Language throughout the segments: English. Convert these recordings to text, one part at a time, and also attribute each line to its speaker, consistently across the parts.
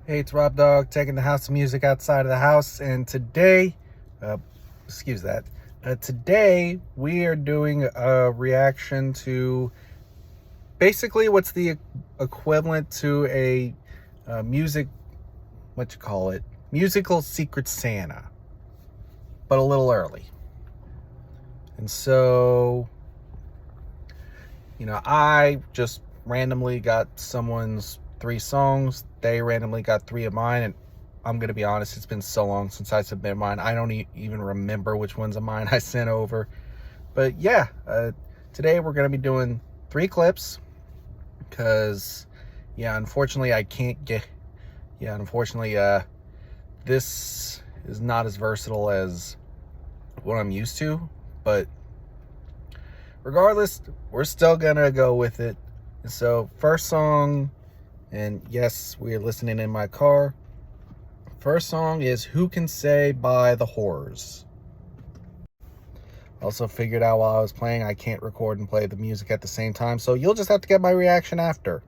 Speaker 1: Hey, it's Rob Dog taking the house of music outside of the house, and today, excuse that, today we are doing a reaction to basically what's the equivalent to a music, what you call it, musical Secret Santa, but a little early. And so, I just randomly got someone's 3 songs. They randomly got 3 of mine, and I'm gonna be honest, it's been so long since I submitted mine, I don't even remember which ones of mine I sent over. But yeah, today we're gonna be doing 3 clips because unfortunately I can't get unfortunately this is not as versatile as what I'm used to, but regardless, we're still gonna go with it. And so, first song, and yes, we are listening in my car. First song is Who Can Say by The Horrors. Also figured out while I was playing I can't record and play the music at the same time, so you'll just have to get my reaction after.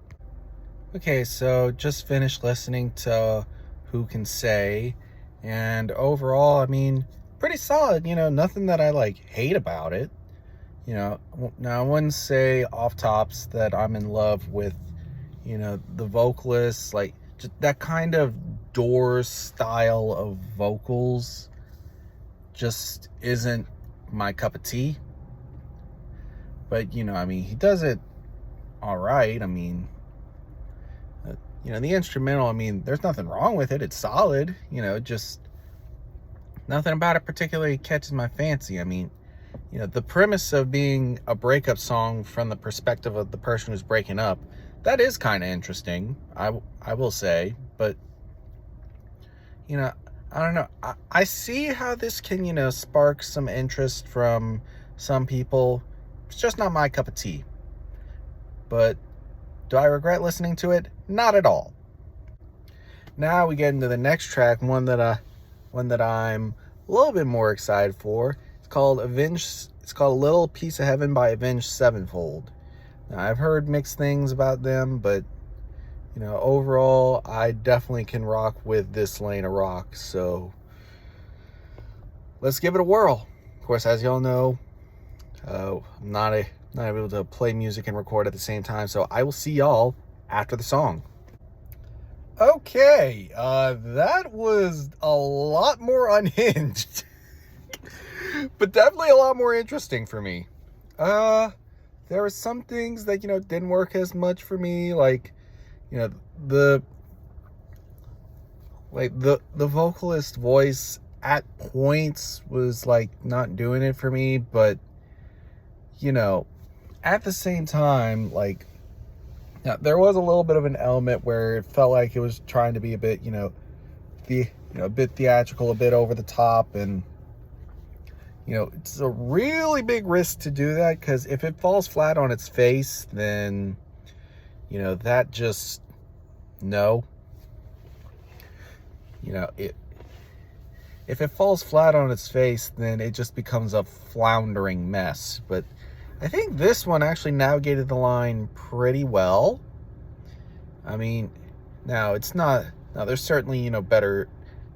Speaker 1: Okay, so just finished listening to Who Can Say, and overall, pretty solid. Nothing that I hate about it. Now I wouldn't say off tops that I'm in love with, the vocalists, just that kind of Doors style of vocals just isn't my cup of tea. But, he does it all right. The instrumental, there's nothing wrong with it. It's solid, just nothing about it particularly catches my fancy. The premise of being a breakup song from the perspective of the person who's breaking up, that is kind of interesting, I will say. But, I don't know. I see how this can, spark some interest from some people. It's just not my cup of tea. But do I regret listening to it? Not at all. Now we get into the next track, one that I'm a little bit more excited for. It's called A Little Piece of Heaven by Avenged Sevenfold. Now, I've heard mixed things about them, but overall, I definitely can rock with this lane of rock. So let's give it a whirl. Of course, as y'all know, I'm not able to play music and record at the same time, so I will see y'all after the song. Okay, that was a lot more unhinged, but definitely a lot more interesting for me. There were some things that, didn't work as much for me, the vocalist voice at points was not doing it for me, but at the same time, there was a little bit of an element where it felt like it was trying to be a bit, a bit theatrical, a bit over the top, and it's a really big risk to do that, because if it falls flat on its face, then that just no. If it falls flat on its face, then it just becomes a floundering mess. But I think this one actually navigated the line pretty well. Now it's not. Now there's certainly better.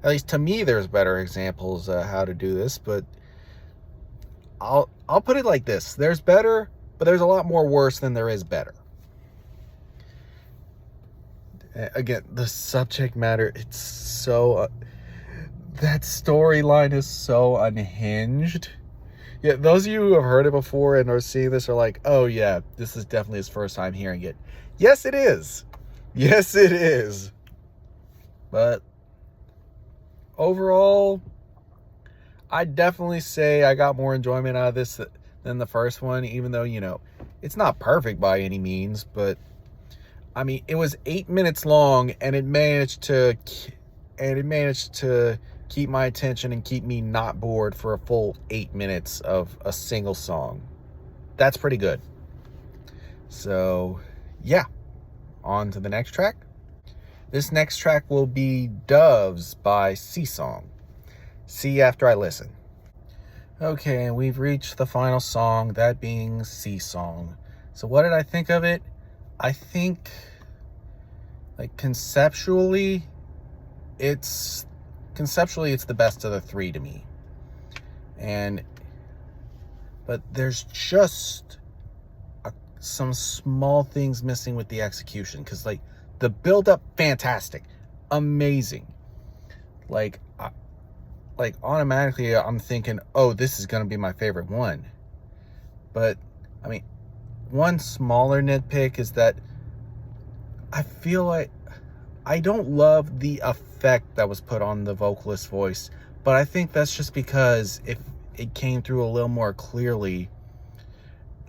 Speaker 1: At least to me, there's better examples how to do this. But I'll put it like this: there's better, but there's a lot more worse than there is better. Again, the subject matter, it's so that storyline is so unhinged. Yeah, those of you who have heard it before and are seeing this are like, oh yeah, this is definitely his first time hearing it. Yes, it is. Yes, it is. But overall, I definitely say I got more enjoyment out of this than the first one, even though, it's not perfect by any means, but it was 8 minutes long, and it managed to keep my attention and keep me not bored for a full 8 minutes of a single song. That's pretty good. So, yeah. On to the next track. This next track will be Doves by Sea Song. See you after I listen. Okay, and we've reached the final song, that being Sea Song. So what did I think of it? I think, conceptually, it's conceptually, it's the best of the three to me. But there's just some small things missing with the execution, because like the build up, fantastic, amazing. Like automatically I'm thinking, oh, this is gonna be my favorite one. But I mean, one smaller nitpick is that I feel like I don't love the effect that was put on the vocalist's voice, but I think that's just because if it came through a little more clearly,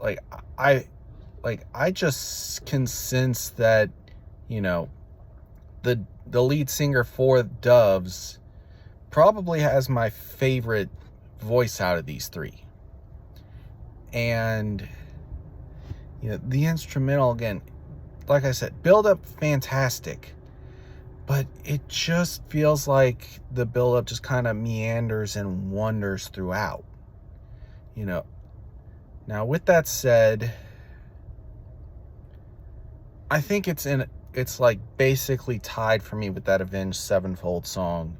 Speaker 1: like I just can sense that, you know, the lead singer for Doves probably has my favorite voice out of these three. And you know, the instrumental, again, like I said, build up fantastic, but it just feels like the build up just kind of meanders and wanders throughout, you know. Now with that said, I think it's like basically tied for me with that Avenged Sevenfold song.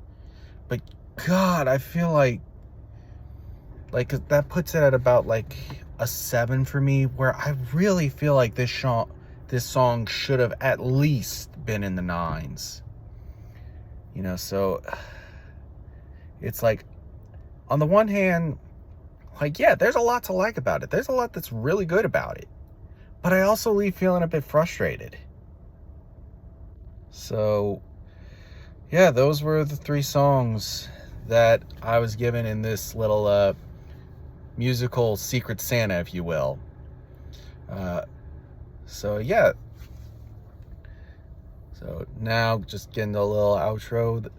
Speaker 1: But God, I feel like that puts it at about like a 7 for me, where I really feel like this song should have at least been in the 9s. You know, so it's like, on the one hand, like, yeah, there's a lot to like about it. There's a lot that's really good about it. But I also leave feeling a bit frustrated. So, yeah, those were the 3 songs that I was given in this little musical Secret Santa, if you will. So, yeah. So, now just getting a little outro.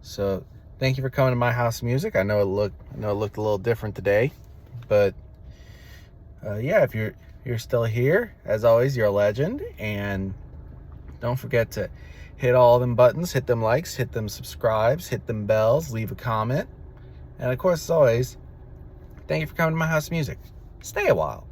Speaker 1: So, thank you for coming to my house of music. I know it looked a little different today, but yeah, if you're still here, as always, you're a legend. And don't forget to hit all them buttons, hit them likes, hit them subscribes, hit them bells, leave a comment. And of course, as always, thank you for coming to my house of music. Stay a while.